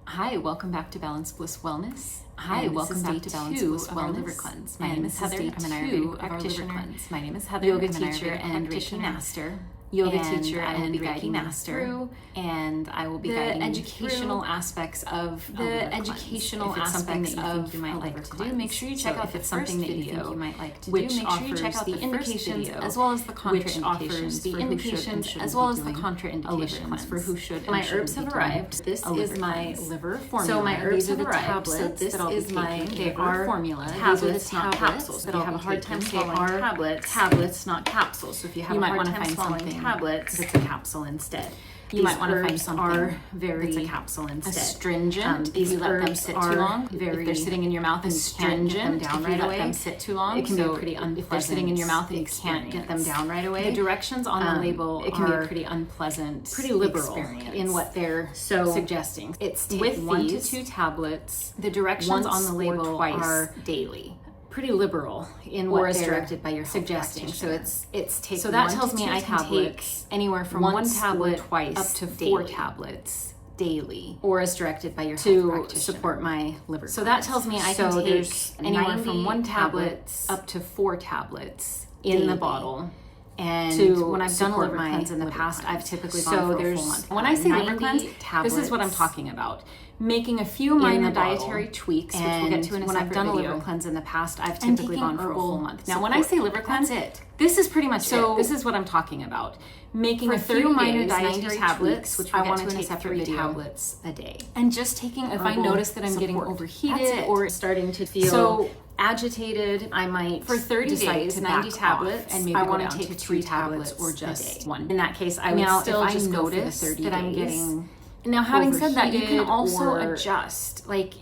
Hi, welcome back to Balance Bliss Wellness. Hi, welcome back to Balance Bliss Wellness. Liver Cleanse. My name is Heather. I'm an Ayurvedic practitioner. My name is Heather. Yoga I'm an teacher Ayurvedic and practitioner. Reiki master. Yoga And teacher I will and be Reiki guiding you master. through And I will be the guiding you educational through aspects of a liver the cleanse. educational If it's something aspects that you think of you might a like liver to do, cleanse. make sure you check So out if the it's first something that you video, think you might like to which do, make sure you check offers out the the indications video, as well as the which offers contraindications the for who should and indications shouldn't as be well as the doing a liver contraindications cleanse. for who should and My shouldn't herbs be have doing arrived. This a liver is my cleanse. liver formula. So my herbs These are have the arrived. tablets So this that I'll be is my taking. They liver are formula. tablets, These are the not tablets capsules. that If you I'll have a be hard time taking. They swallowing are tablets, not capsules. So if you have You a might hard wanna time find swallowing something tablets, it's a capsule instead. You might want to find herbs something are very that's a capsule instead. astringent. These if you let them herbs sit too are long, if very they're sitting in your mouth and you can't get them astringent, down if right you let away, them sit too long, it can be so pretty unpleasant. if they're sitting in your mouth and you experience. can't get them down right away, The directions on the label it can be a are pretty unpleasant, pretty liberal experience in what they're suggesting. It's With 1 to these, 2 tablets. the directions once on the or label twice are daily. pretty liberal in Or what as they're directed by your health suggesting. So practitioner. it's take So that 1 tells to me 2 I can tablets take anywhere from once one tablet or twice up to 4 daily. tablets daily, Or as directed by your health to practitioner. support my liver. So that tells me I So can take there's anywhere 90 from 1 tablet tablets up to 4 tablets in daily. the bottle. And To when I've done a support liver my cleanse in the liver past, cleanse. I've typically So gone for a there's- full month. when I say liver 90 cleanse, this is tablets what I'm talking about. Making a few minor dietary tweaks, which we'll get to in a when separate I've done video. a liver cleanse in the past, I've And typically taking gone for a full herbal month. Now, when I say liver cleanse, that's it. this is pretty much So- it. This is what I'm talking about. Making For a 30 few minor days, 90 dietary tablets, tweaks, which I we'll want get to to in a take separate 3 video, tablets a day. and just taking, if I Herbal notice that I'm getting support. overheated That's it. or starting to feel So, agitated, I might for 30 decide days, to 90 back tablets, off and maybe I go want down to take to 3 2 tablets tablets or a just day. 1. In that case, I would Now, still if I just go for the notice 30 that I'm days. getting now, having said that, you can overheated also or- adjust. Like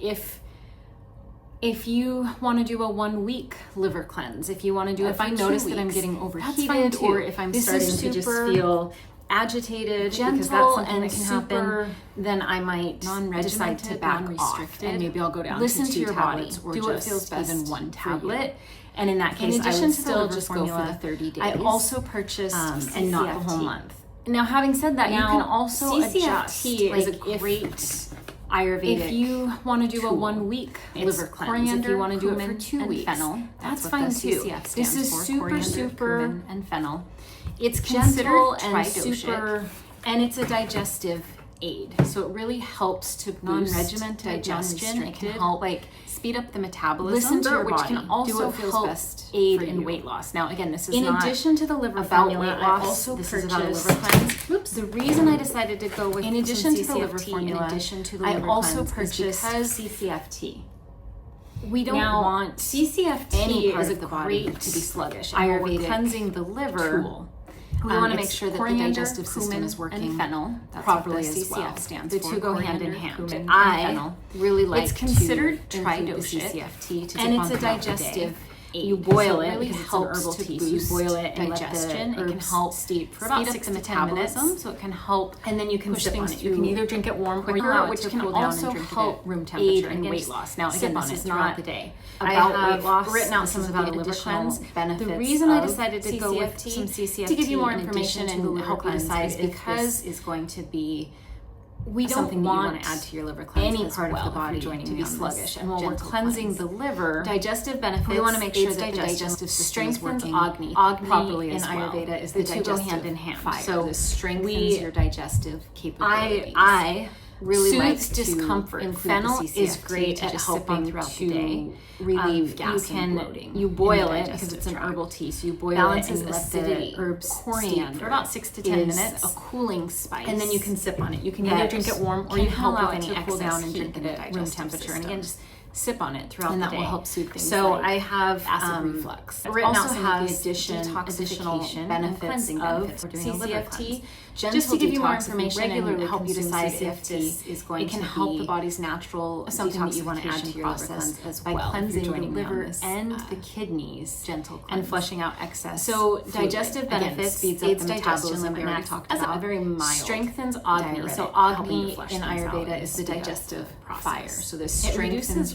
if you want to do a 1 week liver cleanse, if you want to do If it I for 2 notice that I'm weeks, getting that's overheated, fine too. or if I'm This starting is to just super feel agitated, gentle because that's something and that can super happen, then I might decide to non-regimented, back off, non-restricted. and maybe I'll go down Listen to to 2 your body. tablets, or Do what just feels best even 1 for you. tablet. And in that case, In I addition would to the still liver just go formula, for the 30 days. I also purchased and not the whole CCFT. month. Now, having said that, you Now, can also CCFT adjust. is a Like, great Ayurvedic. if you want to do a tool. 1 week It's liver cleanse, coriander, if you want to do it for cumin, 2 and weeks, fennel. that's what fine the too. CCF This stands is for, super, coriander, super. cumin, and fennel. It's Gentle considered and tri-dosage. super, and it's a digestive aid. So it really helps to boost Non-regimented, digestion. It can non-restricted, help like speed up the metabolism, listen to your which body. can Do also what feels help best aid for in you. weight loss. Now, again, this is In not addition to the liver about formula, weight I loss. also This purchased is about a liver cleanse. Oops. The reason I decided to go with In some addition to the liver CCFT, formula, in addition to the I liver also cleanse, is purchased because CCFT. We don't Now, want CCFT any part is a of the body great to be sluggish. And when we're Ayurvedic cleansing the liver, tool. we want to make It's sure that the coriander, digestive system cumin, is working and fennel. That's properly what the as well. CCF stands The for. two go hand in Coriander, hand. cumin, and I fennel. really like It's considered to tri-dosage, include the CCFT to and dip it's on a throughout the day. digestive aid. You boil So it really because it's helps an herbal to tea. boost You boil it and digestion. let the It can herbs help steep for speed about up 6 the to 10 minutes. metabolism. So it can help, And then you can push sip on things it. You can through either drink it warm or quicker, allow it which to can cool down also and drink it help at room aid temperature in and weight just loss. Now, sip again, on this it is throughout not the day. about I weight have loss. written out This some is of about the the liver additional cleanse. benefits. The reason I of decided to go with some CCFT to give you more in information addition to the and liver help you cleanse decide is if because this is going to be we don't something that you want want to add to your liver cleanse any as part well of the if you're body joining to me be on this sluggish. And when we're gentle cleansing cleanse. the liver, digestive benefits, we want to make sure aids that the digestive system is strengthens working Agni. Agni properly in as well. Ayurveda is The the two go digestive hand in hand. fire. So this strengthens we- your digestive capabilities. I really like soothes to discomfort. include Fennel the is CCFT great to at just sip on helping throughout to the day. relieve gas you and can bloating. you in boil the it because digestive it's an tract. herbal tea, so you boil Balances it and let acidity. the herbs Coriander steep for about 6 to 10 is minutes, a cooling spice, and then you can sip on it. You can that either drink it warm or can you can help allow with it any to cool excess down and heat drink in it the at room digestive temperature. system. And again, just sip on it throughout And the that day. will help soothe things So like I have acid reflux. written out Also some has of the additional detoxification benefits and cleansing of benefits for doing a liver CCFT. cleanse. Gentle Just to give you more detox, if information regularly and help you consume decide CCFT, if this is going it can to help be the body's natural something that you want to add to detoxification your liver process cleanse as by well. cleansing If you're the joining me on liver this, and the kidneys gentle and cleanse. flushing out excess So fluid. digestive Again, benefits, speeds up aids the digestion, metabolism, like we and already acts talked as about. a very mild Strengthens Agni. diuretic, So helping Agni to flush in things out Ayurveda and is the speed up digestive the process. fire. So this It strengthens reduces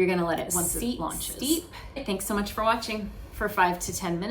You're gonna let it once it launches. steep. Thanks so much for watching for 5 to 10 minutes.